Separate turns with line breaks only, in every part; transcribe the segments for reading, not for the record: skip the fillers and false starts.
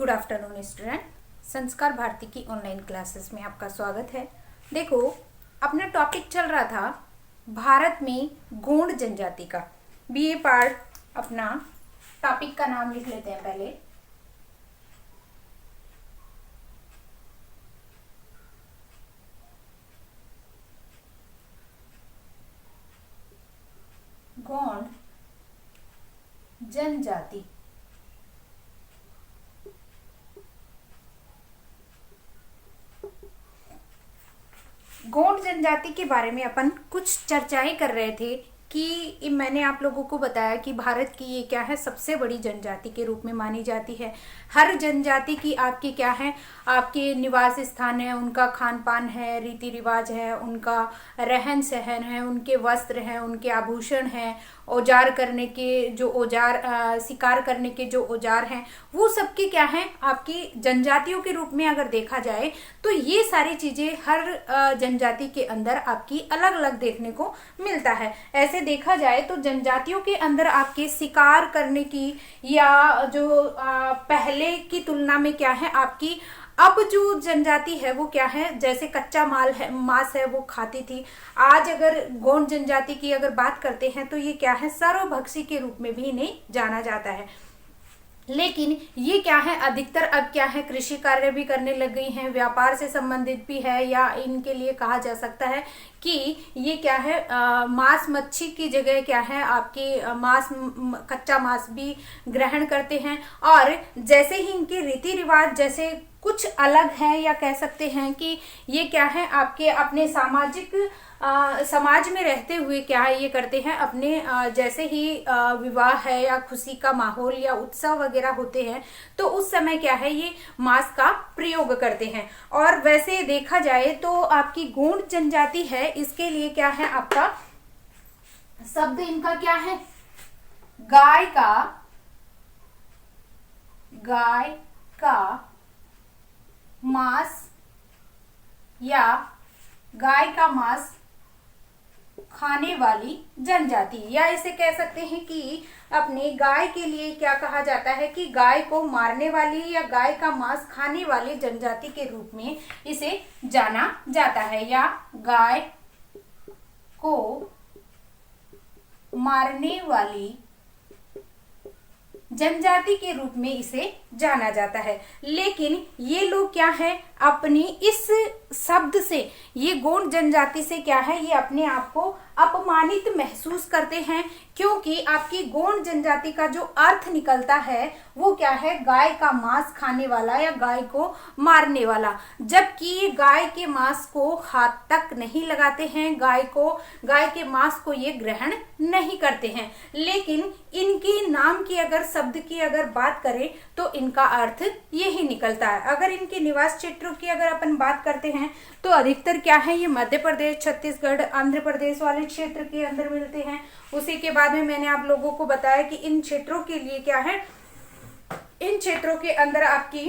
Good afternoon student. संस्कार भारती की online classes में आपका स्वागत है। देखो, अपना टॉपिक चल रहा था भारत में गोंड जनजाति का। बीए पार्ट अपना टॉपिक का नाम लिख लेते हैं पहले। गोंड जनजाति। गोंड जनजाति के बारे में अपन कुछ चर्चाएं कर रहे थे कि मैंने आप लोगों को बताया कि भारत की ये क्या है, सबसे बड़ी जनजाति के रूप में मानी जाती है। हर जनजाति की आपकी क्या है, आपके निवास स्थान है, उनका खान पान है, रीति रिवाज है, उनका रहन सहन है, उनके वस्त्र हैं, उनके आभूषण हैं, औजार करने के जो औजार शिकार करने के जो औजार हैं, वो सबके क्या है आपकी जनजातियों के रूप में अगर देखा जाए तो ये सारी चीजें हर जनजाति के अंदर आपकी अलग अलग देखने को मिलता है। ऐसे देखा जाए तो जनजातियों के अंदर आपके शिकार करने की या जो पहले की तुलना में क्या है आपकी अब जो जनजाति है वो क्या है, जैसे कच्चा माल है, मांस है, वो खाती थी। आज अगर गोंड जनजाति की अगर बात करते हैं तो ये क्या है, सर्वभक्षी के रूप में भी इन्हें जाना जाता है। लेकिन ये क्या है, अधिकतर अब क्या है, कृषि कार्य भी करने लग गई हैं, व्यापार से संबंधित भी है, या इनके लिए कहा जा सकता है कि ये क्या है, मांस मच्छी की जगह क्या है आपकी मांस कच्चा मांस भी ग्रहण करते हैं। और जैसे ही इनके रीति रिवाज जैसे कुछ अलग है, या कह सकते हैं कि ये क्या है आपके अपने सामाजिक समाज में रहते हुए क्या है ये करते हैं, अपने जैसे ही विवाह है या खुशी का माहौल या उत्सव वगैरह होते हैं तो उस समय क्या है ये मांस का प्रयोग करते हैं। और वैसे देखा जाए तो आपकी गोंड जनजाति है, इसके लिए क्या है आपका शब्द इनका क्या है, गाय का मांस या गाय का मांस खाने वाली जनजाति, या इसे कह सकते हैं कि अपने गाय के लिए क्या कहा जाता है कि गाय को मारने वाली या गाय का मांस खाने वाली जनजाति के रूप में इसे जाना जाता है, या गाय को मारने वाली जनजाति के रूप में इसे जाना जाता है। लेकिन ये लोग क्या है अपनी इस शब्द से, ये गोंड जनजाति से क्या है, ये अपने आप को अपमानित महसूस करते हैं, क्योंकि आपकी गोंड जनजाति का जो अर्थ निकलता है वो क्या है, गाय का मांस खाने वाला या गाय को मारने वाला। जबकि ये गाय के मांस को हाथ तक नहीं लगाते हैं, गाय के मांस को ये ग्रहण नहीं करते हैं। लेकिन इनकी नाम की अगर शब्द की अगर बात करें तो इनका अर्थ यही निकलता है। अगर इनके निवास क्षेत्रों की अगर अपन बात करते हैं तो अधिकतर क्या है, ये मध्य प्रदेश, छत्तीसगढ़, आंध्र प्रदेश वाले क्षेत्र के अंदर मिलते हैं। उसी के बाद में मैंने आप लोगों को बताया कि इन क्षेत्रों के लिए क्या है, इन क्षेत्रों के अंदर आपकी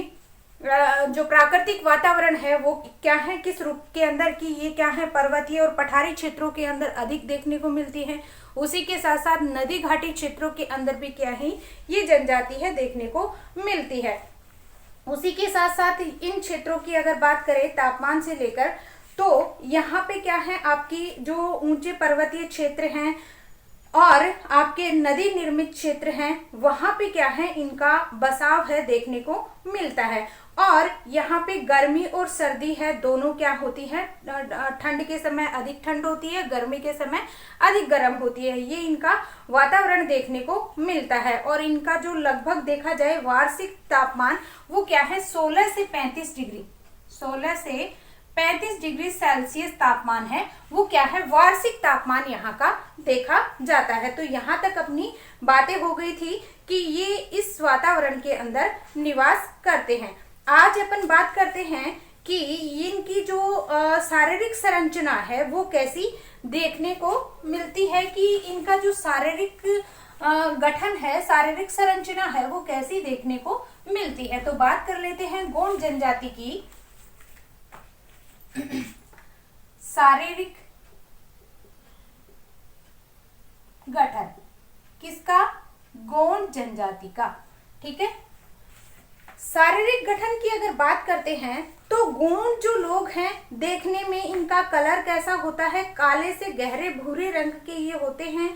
जो प्राकृतिक वातावरण है वो क्या है, किस रूप के अंदर की ये क्या है, पर्वतीय और पठारी क्षेत्रों के अंदर अधिक देखने को मिलती है। उसी के साथ साथ नदी घाटी क्षेत्रों के अंदर भी क्या है ये जनजाति है देखने को मिलती है। उसी के साथ साथ इन क्षेत्रों की अगर बात करें तापमान से लेकर, तो यहाँ पे क्या है आपकी जो ऊंचे पर्वतीय क्षेत्र हैं और आपके नदी निर्मित क्षेत्र हैं, वहां पे क्या है इनका बसाव है देखने को मिलता है। और यहाँ पे गर्मी और सर्दी है दोनों क्या होती है, ठंड के समय अधिक ठंड होती है, गर्मी के समय अधिक गर्म होती है, ये इनका वातावरण देखने को मिलता है। और इनका जो लगभग देखा जाए वार्षिक तापमान वो क्या है 16 से 35 डिग्री, 16 से 35 डिग्री सेल्सियस तापमान है, वो क्या है वार्षिक तापमान यहाँ का देखा जाता है। तो यहाँ तक अपनी बातें हो गई थी कि ये इस वातावरण के अंदर निवास करते हैं। आज अपन बात करते हैं कि इनकी जो शारीरिक संरचना है वो कैसी देखने को मिलती है, कि इनका जो शारीरिक गठन है, शारीरिक संरचना है वो कैसी देखने को मिलती है। तो बात कर लेते हैं गोंड जनजाति की शारीरिक गठन, किसका, गोंड जनजाति का। ठीक है, शारीरिक गठन की अगर बात करते हैं तो गौण जो लोग हैं देखने में इनका कलर कैसा होता है, काले से गहरे भूरे रंग के ये होते हैं।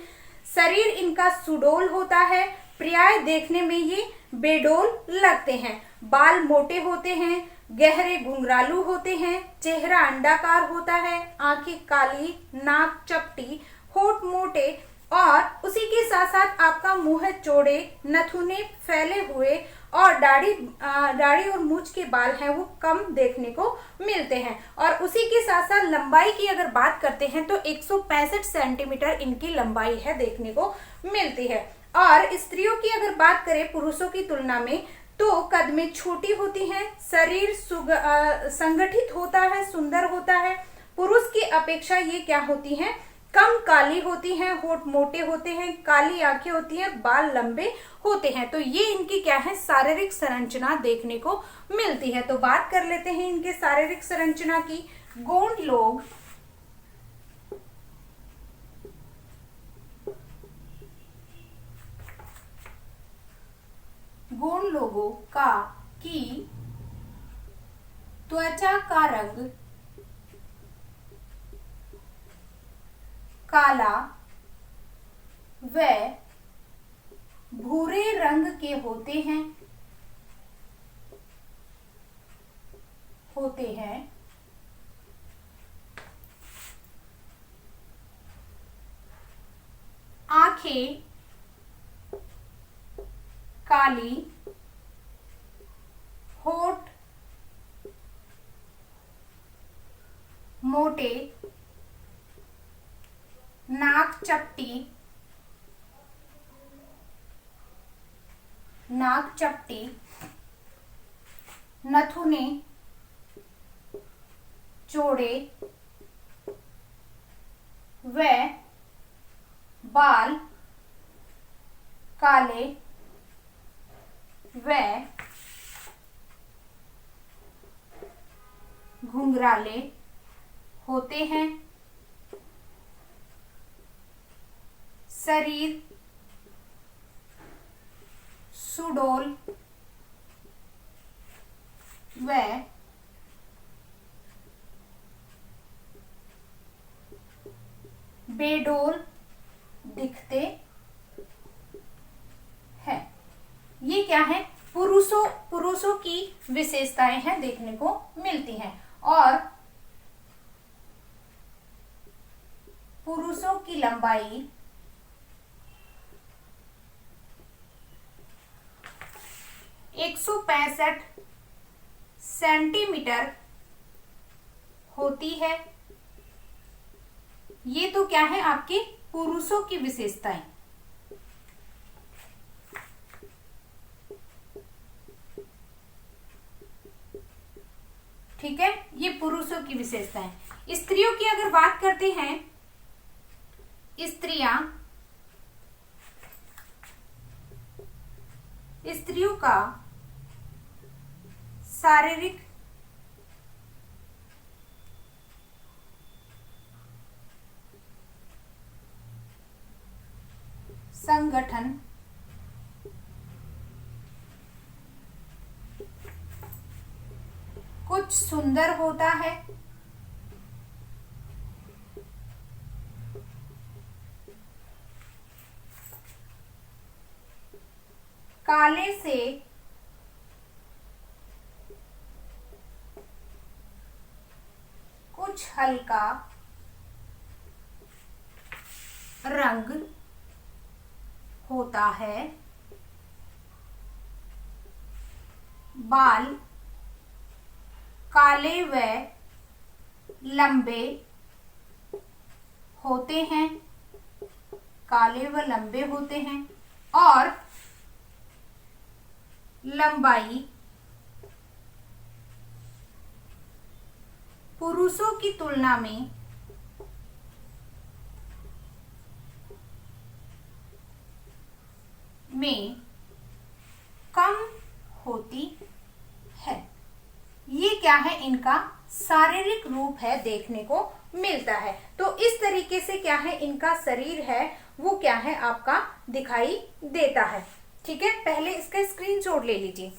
शरीर इनका सुडौल होता है, प्राय देखने में ये बेडौल लगते हैं। बाल मोटे होते हैं, गहरे घुंघरालू होते हैं, चेहरा अंडाकार होता है, आंखें काली, नाक चपटी, होठ मोटे और उसी के साथ साथ आपका मुंह चौड़े, नथुने फैले हुए और दाढ़ी और मूंछ के बाल हैं वो कम देखने को मिलते हैं। और उसी के साथ साथ लंबाई की अगर बात करते हैं तो 165 सेंटीमीटर इनकी लंबाई है देखने को मिलती है। और स्त्रियों की अगर बात करें पुरुषों की तुलना में तो कद में छोटी होती हैं, शरीर संगठित होता है, सुंदर होता है। पुरुष की अपेक्षा ये क्या होती हैं, कम काली होती हैं, होठ मोटे होते हैं, काली आंखें होती हैं, बाल लंबे होते हैं। तो ये इनकी क्या है, शारीरिक संरचना देखने को मिलती है। तो बात कर लेते हैं इनके शारीरिक संरचना की। गौण लोगों की त्वचा का रंग काला व भूरे रंग के होते हैं। आंखें काली, होठ मोटे, नाक चपटी, नथुने चौड़े व बाल काले व घुंघराले होते हैं। शरीर सुडौल व बेडौल दिखते हैं। ये क्या है, पुरुषों की विशेषताएं हैं देखने को मिलती हैं। और पुरुषों की लंबाई 165 सेंटीमीटर होती है। ये तो क्या है, आपके पुरुषों की विशेषताएं। ठीक है, ये पुरुषों की विशेषताएं। स्त्रियों की अगर बात करते हैं, स्त्रियों का शारीरिक संगठन कुछ सुंदर होता है। काले से कुछ हल्का रंग होता है। बाल काले व लंबे होते हैं, और लंबाई पुरुषों की तुलना में कम होती है। ये क्या है, इनका शारीरिक रूप है देखने को मिलता है। तो इस तरीके से क्या है, इनका शरीर है वो क्या है, आपका दिखाई देता है। ठीक है, पहले इसका स्क्रीनशॉट ले लीजिए।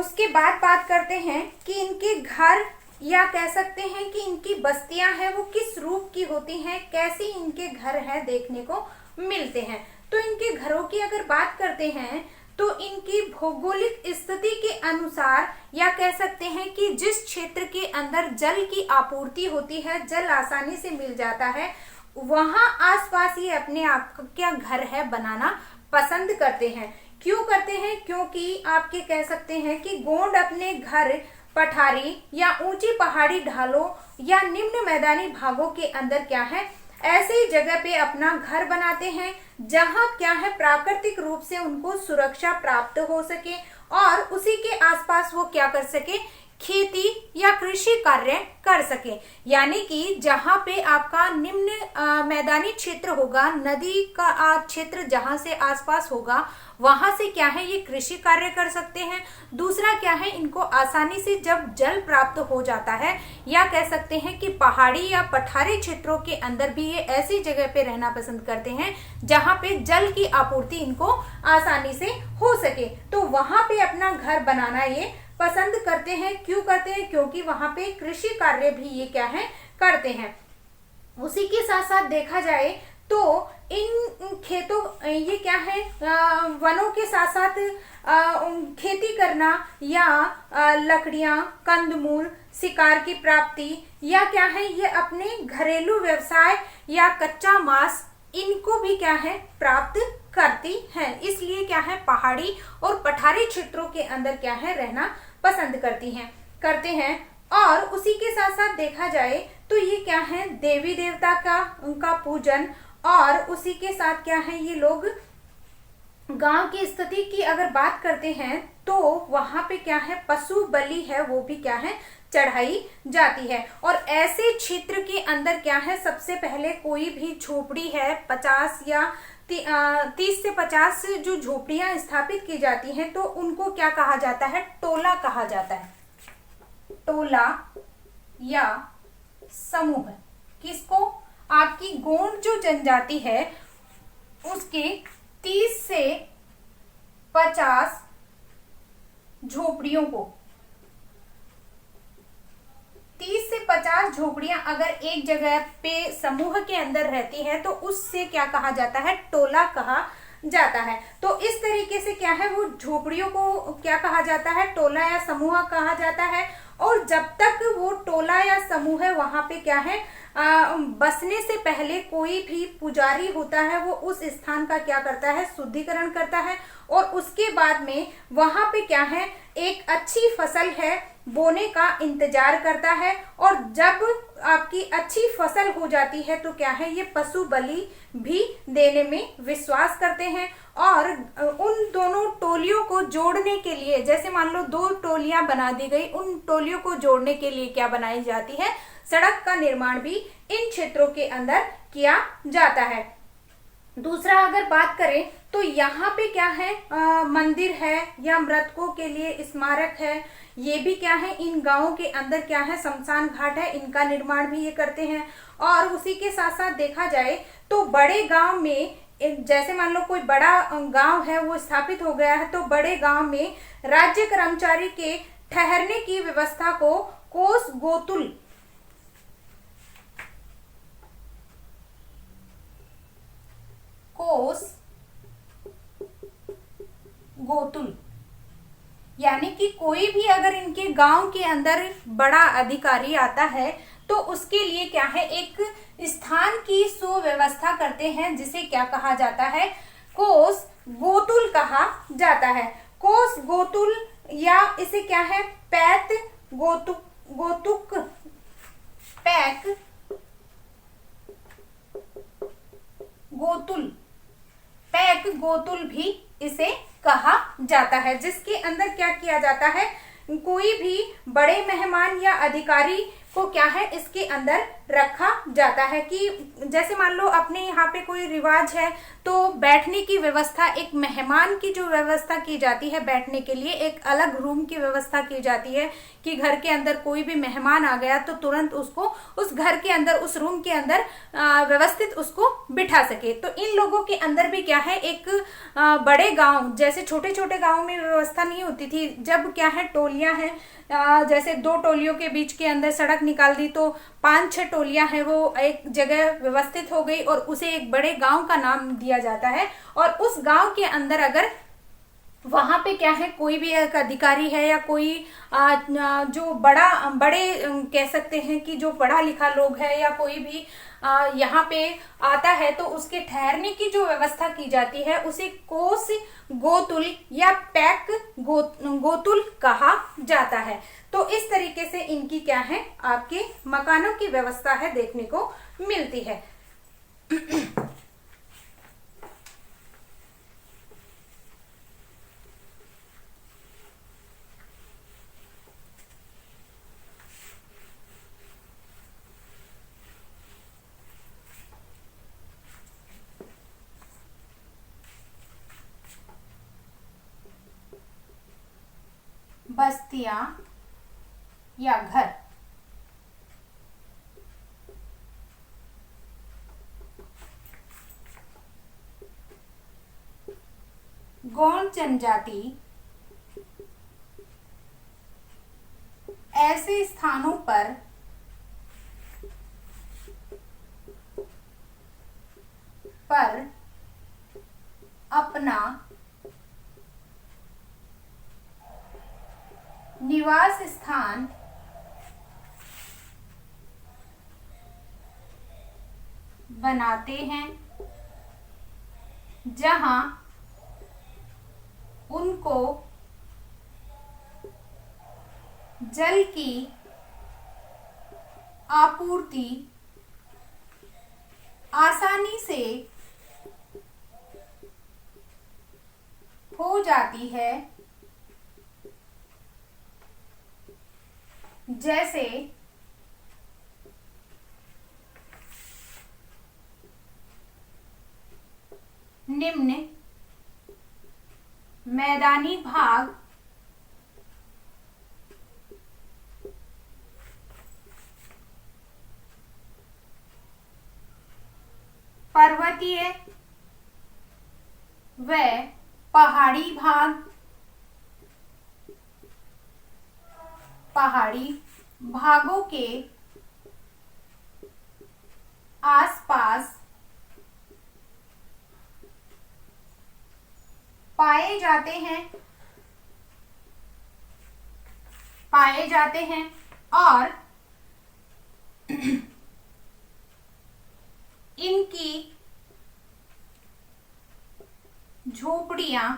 उसके बाद बात करते हैं कि इनके घर या कह सकते हैं कि इनकी बस्तियां हैं वो किस रूप की होती हैं, कैसी इनके घर हैं देखने को मिलते हैं। तो इनके घरों की अगर बात करते हैं तो इनकी भौगोलिक स्थिति के अनुसार या कह सकते हैं कि जिस क्षेत्र के अंदर जल की आपूर्ति होती है, जल आसानी से मिल जाता है, वहां आसपास ये अपने आप क्या घर है बनाना पसंद करते हैं। क्यों करते हैं? क्योंकि आपके कह सकते हैं कि गोंड अपने घर पठारी या ऊंची पहाड़ी ढालों या निम्न मैदानी भागों के अंदर क्या है, ऐसी जगह पे अपना घर बनाते हैं जहां क्या है प्राकृतिक रूप से उनको सुरक्षा प्राप्त हो सके और उसी के आसपास वो क्या कर सके, खेती या कृषि कार्य कर सके। यानी कि जहां पे आपका निम्न मैदानी क्षेत्र होगा, नदी का क्षेत्र जहां से आसपास होगा, वहां से क्या है ये कृषि कार्य कर सकते हैं। दूसरा क्या है, इनको आसानी से जब जल प्राप्त हो जाता है या कह सकते हैं कि पहाड़ी या पठारी क्षेत्रों के अंदर भी ये ऐसी जगह पे रहना पसंद करते हैं जहां पे जल की आपूर्ति इनको आसानी से हो सके, तो वहां पे अपना घर बनाना ये पसंद करते हैं। क्यों करते हैं? क्योंकि वहां पे कृषि कार्य भी ये क्या है करते हैं। उसी के साथ साथ देखा जाए तो इन खेतों ये क्या है वनों के साथ साथ खेती करना या लकड़ियां, कंदमूल, शिकार की प्राप्ति या क्या है ये अपने घरेलू व्यवसाय या कच्चा मांस इनको भी क्या है प्राप्त करती हैं। इसलिए क्या है पहाड़ी और पठारी क्षेत्रों के अंदर क्या है रहना पसंद करते हैं। और उसी के साथ साथ देखा जाए तो ये क्या है देवी देवता का उनका पूजन, और उसी के साथ क्या है ये लोग गांव की स्थिति की अगर बात करते हैं तो वहां पे क्या है पशु बलि है वो भी क्या है चढ़ाई जाती है। और ऐसे क्षेत्र के अंदर क्या है सबसे पहले कोई भी झोपड़ी है 50 या 30 से 50 जो झोपड़ियां स्थापित की जाती हैं तो उनको क्या कहा जाता है, टोला कहा जाता है। टोला या समूह किसको, आपकी गोंड जो जनजाति है उसके 30 से 50 झोपड़ियों को, 30 से 50 झोपड़ियां अगर एक जगह पे समूह के अंदर रहती है तो उससे क्या कहा जाता है, टोला कहा जाता है। तो इस तरीके से क्या है वो झोपड़ियों को क्या कहा जाता है, टोला या समूह कहा जाता है। और जब तक वो टोला या समूह है वहां पे क्या है बसने से पहले कोई भी पुजारी होता है वो उस स्थान का क्या करता है, शुद्धिकरण करता है और उसके बाद में वहां पे क्या है एक अच्छी फसल है बोने का इंतजार करता है। और जब आपकी अच्छी फसल हो जाती है तो क्या है ये पशु बलि भी देने में विश्वास करते हैं। और उन दोनों टोलियों को जोड़ने के लिए, जैसे मान लो 2 टोलियां बना दी गई, उन टोलियों को जोड़ने के लिए क्या बनाई जाती है, सड़क का निर्माण भी इन क्षेत्रों के अंदर किया जाता है। दूसरा अगर बात करें तो यहाँ पे क्या है मंदिर है या मृतकों के लिए स्मारक है, ये भी क्या है इन गांवों के अंदर क्या है शमशान घाट है, इनका निर्माण भी ये करते हैं। और उसी के साथ साथ देखा जाए तो बड़े गांव में जैसे मान लो कोई बड़ा गांव है वो स्थापित हो गया है तो बड़े गांव में राज्य कर्मचारी के ठहरने की व्यवस्था को कोस गोतुल यानी कि कोई भी अगर इनके गांव के अंदर बड़ा अधिकारी आता है तो उसके लिए क्या है एक स्थान की सुव्यवस्था करते हैं जिसे क्या कहा जाता है, कोस गोतुल कहा जाता है। कोस गोतुल या इसे क्या है पैक गोतुल भी इसे कहा जाता है, जिसके अंदर क्या किया जाता है कोई भी बड़े मेहमान या अधिकारी को क्या है इसके अंदर रखा जाता है। कि जैसे मान लो अपने यहाँ पे कोई रिवाज है तो बैठने की व्यवस्था, एक मेहमान की जो व्यवस्था की जाती है बैठने के लिए, एक अलग रूम की व्यवस्था की जाती है कि घर के अंदर कोई भी मेहमान आ गया तो तुरंत उसको उस घर के अंदर, उस रूम के अंदर व्यवस्थित उसको बिठा सके। तो इन लोगों के अंदर भी क्या है, एक बड़े गांव, जैसे छोटे छोटे गांव में व्यवस्था नहीं होती थी, जब क्या है टोलियां हैं, जैसे दो टोलियों के बीच के अंदर सड़क निकाल दी तो 5-6 टोलियां हैं वो एक जगह व्यवस्थित हो गई और उसे एक बड़े गांव का नाम दिया जाता है। और उस गांव के अंदर अगर वहां पे क्या है कोई भी एक अधिकारी है या कोई जो बड़े कह सकते हैं कि जो पढ़ा लिखा लोग है या कोई भी यहाँ पे आता है तो उसके ठहरने की जो व्यवस्था की जाती है उसे कोस गोतुल या पैक गोतुल कहा जाता है। तो इस तरीके से इनकी क्या है आपके मकानों की व्यवस्था है देखने को मिलती है। बस्तियां या घर। गौंड जनजाति ऐसे स्थानों पर अपना निवास स्थान बनाते हैं जहां उनको जल की आपूर्ति आसानी से हो जाती है। जैसे निम्न मैदानी भाग, पर्वतीय व पहाड़ी भाग, पहाड़ी भागों के आसपास पाए जाते हैं और इनकी झोपड़ियां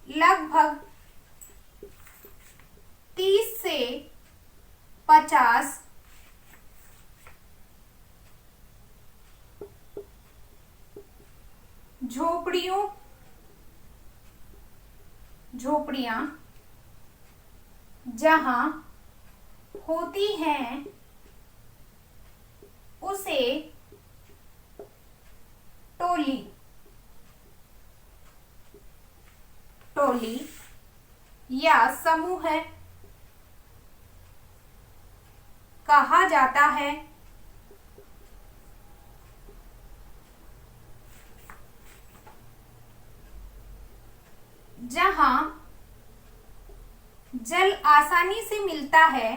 लगभग 30 से 50 झोपड़ियां जहां होती हैं उसे टोली या समूह कहा जाता है। जहां जल आसानी से मिलता है,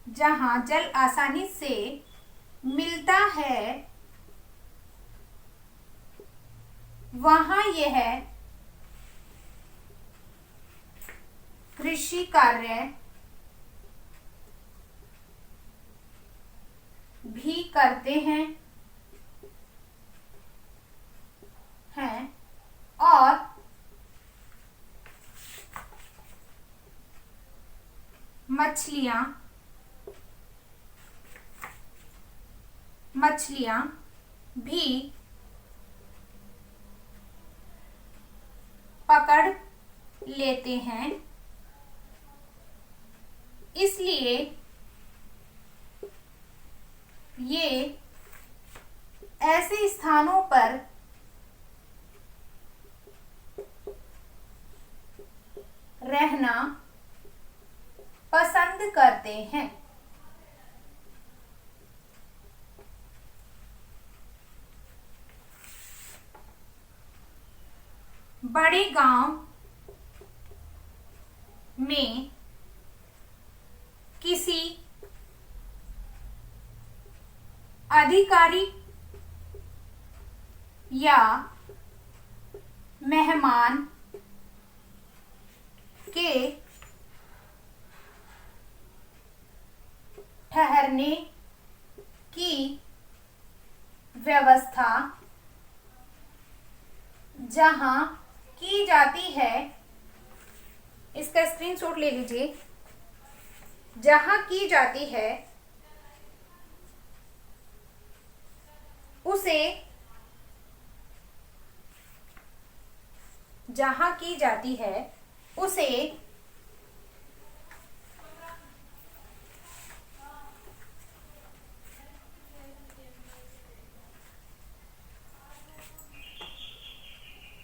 जहां जल आसानी से मिलता है वहां यह कृषि कार्य भी करते हैं और मछलियां भी पकड़ लेते हैं, इसलिए ये ऐसे स्थानों पर रहना पसंद करते हैं। बड़े गांव में किसी अधिकारी या मेहमान के ठहरने की व्यवस्था जहां की जाती है, इसका स्क्रीनशॉट ले लीजिए, जहां की जाती है उसे, जहां की जाती है उसे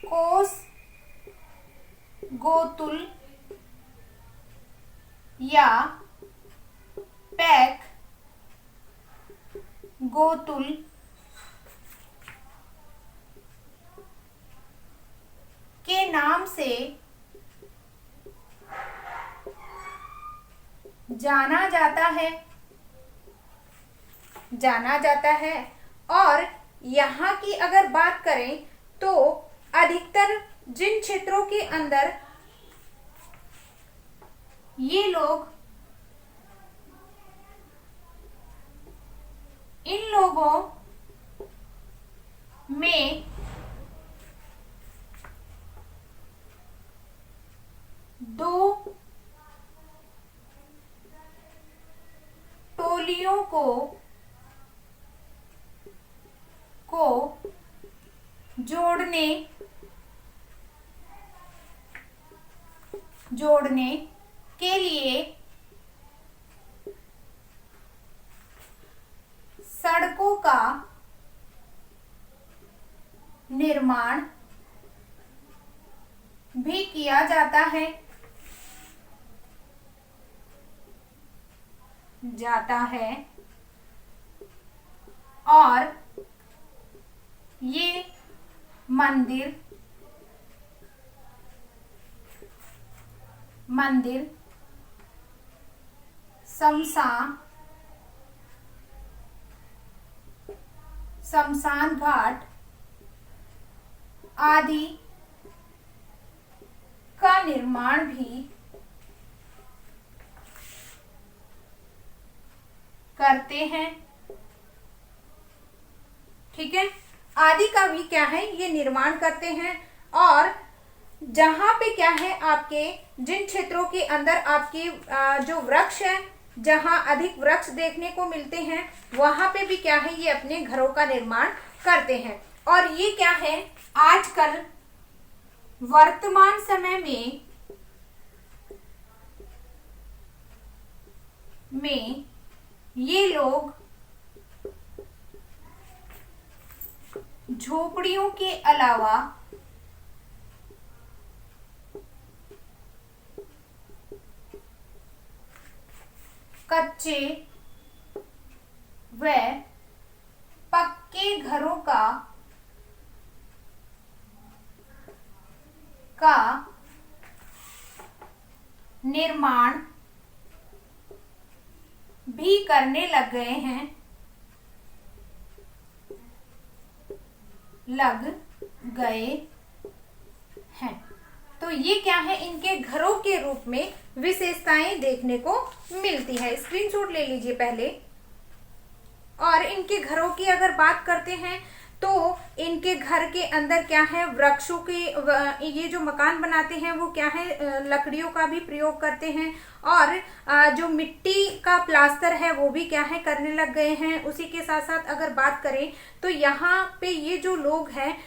कोस, गोतुल या पैक गोतुल के नाम से जाना जाता है। और यहाँ की अगर बात करें तो अधिकतर जिन क्षेत्रों के अंदर ये लोग, इन लोगों में दो टोलियों को जोड़ने के लिए सड़कों का निर्माण भी किया जाता है और ये मंदिर शमशान घाट आदि का निर्माण भी करते हैं। ठीक है, आदि का भी क्या है, ये निर्माण करते हैं। और जहां पे क्या है, आपके जिन क्षेत्रों के अंदर आपके जो वृक्ष है, जहां अधिक वृक्ष देखने को मिलते हैं, वहां पे भी क्या है, ये अपने घरों का निर्माण करते हैं। और ये क्या है, आजकल वर्तमान समय में ये लोग झोपड़ियों के अलावा कच्चे व पक्के घरों का निर्माण भी करने लग गए हैं। तो ये क्या है, इनके घरों के रूप में विशेषताएं देखने को मिलती है। स्क्रीनशॉट ले लीजिए पहले। और इनके घरों की अगर बात करते हैं तो इनके घर के अंदर क्या है, वृक्षों के, ये जो मकान बनाते हैं वो क्या है, लकड़ियों का भी प्रयोग करते हैं। और जो मिट्टी का प्लास्टर है वो भी क्या है करने लग गए हैं। उसी के साथ साथ अगर बात करें तो यहाँ पे ये जो लोग हैं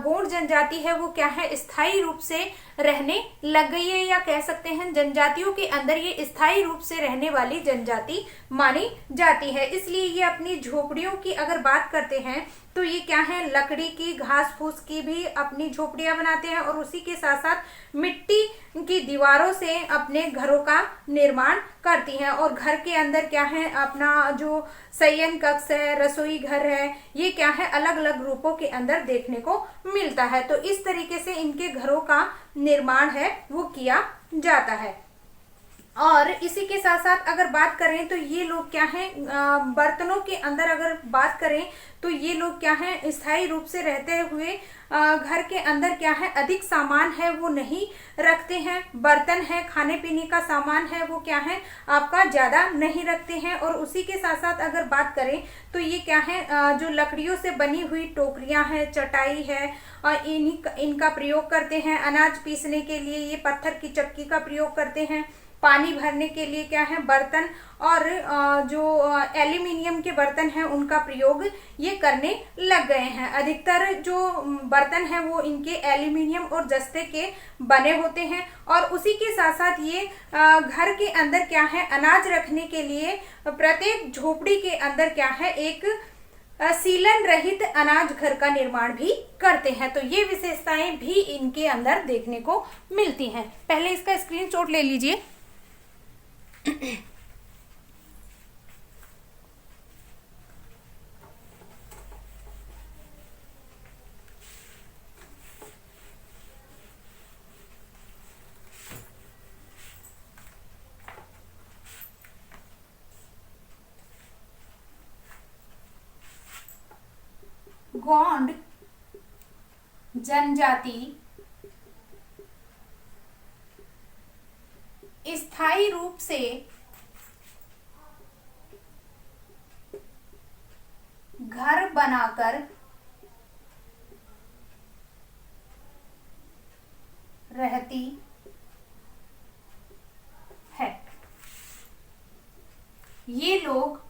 गोंड जनजाति है वो क्या है स्थायी रूप से रहने लग गई है, या कह सकते हैं जनजातियों के अंदर ये स्थायी रूप से रहने वाली जनजाति मानी जाती है। इसलिए ये अपनी झोपड़ियों की अगर बात करते हैं तो ये क्या है लकड़ी की घास फूस की भी अपनी झोपड़ियां बनाते हैं और उसी के साथ साथ मिट्टी की दीवारों से अपने घरों का निर्माण करती हैं। और घर के अंदर क्या है अपना जो शयन कक्ष है, रसोई घर है, ये क्या है अलग अलग रूपों के अंदर देखने को मिलता है। तो इस तरीके से इनके घरों का निर्माण है वो किया जाता है। और इसी के साथ साथ अगर बात करें तो ये लोग क्या है बर्तनों के अंदर अगर बात करें तो ये लोग क्या है स्थायी रूप से रहते हुए घर के अंदर क्या है अधिक सामान है वो नहीं रखते हैं। बर्तन है, खाने पीने का सामान है वो क्या है आपका ज्यादा नहीं रखते हैं। और उसी के साथ साथ अगर बात करें तो ये क्या है जो लकड़ियों से बनी हुई टोकरियां हैं, चटाई है, और इनका प्रयोग करते हैं। अनाज पीसने के लिए ये पत्थर की चक्की का प्रयोग करते हैं। पानी भरने के लिए क्या है बर्तन और जो एल्यूमिनियम के बर्तन हैं उनका प्रयोग ये करने लग गए हैं। अधिकतर जो बर्तन हैं वो इनके एल्यूमिनियम और जस्ते के बने होते हैं। और उसी के साथ साथ ये घर के अंदर क्या है अनाज रखने के लिए प्रत्येक झोपड़ी के अंदर क्या है एक सीलन रहित अनाज घर का निर्माण भी करते हैं। तो ये विशेषताएं भी इनके अंदर देखने को मिलती हैं। पहले इसका स्क्रीनशॉट ले लीजिए। गोंड जनजाति स्थायी रूप से घर बनाकर रहती है। ये लोग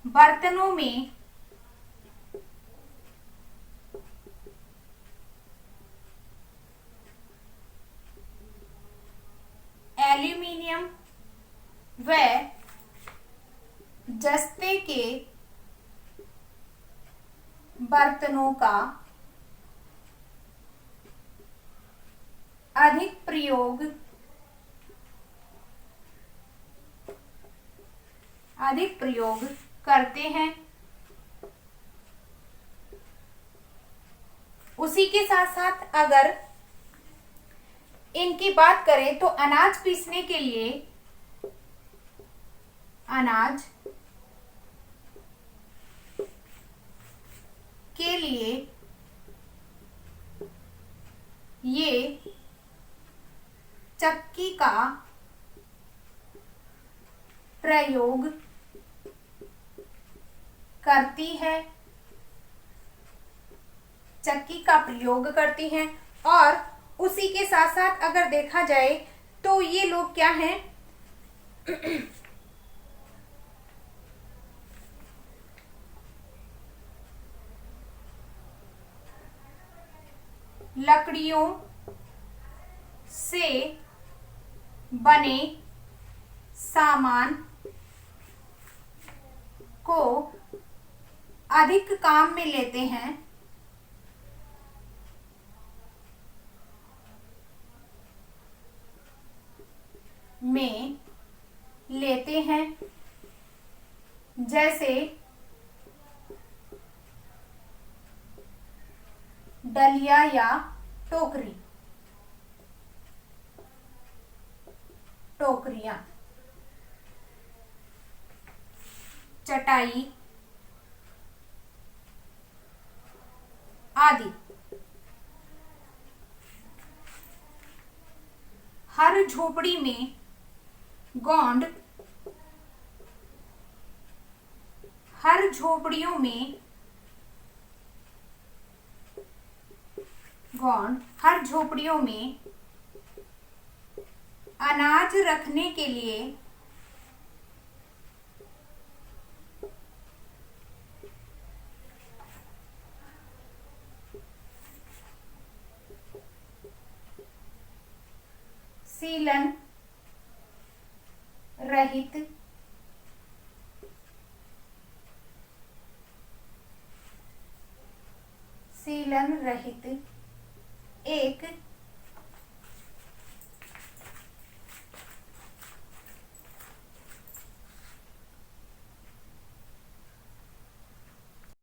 बर्तनों में एल्यूमिनियम व जस्ते के बर्तनों का अधिक प्रयोग करते हैं। उसी के साथ साथ अगर इनकी बात करें तो अनाज पीसने के लिए ये चक्की का प्रयोग करती हैं। और उसी के साथ साथ अगर देखा जाए तो ये लोग क्या हैं लकड़ियों से बने सामान को अधिक काम में लेते हैं। जैसे डलिया या टोकरियां, चटाई आदि। हर झोपड़ी में गोंड हर झोपड़ियों में गौंड हर झोपड़ियों में अनाज रखने के लिए सीलन रहित एक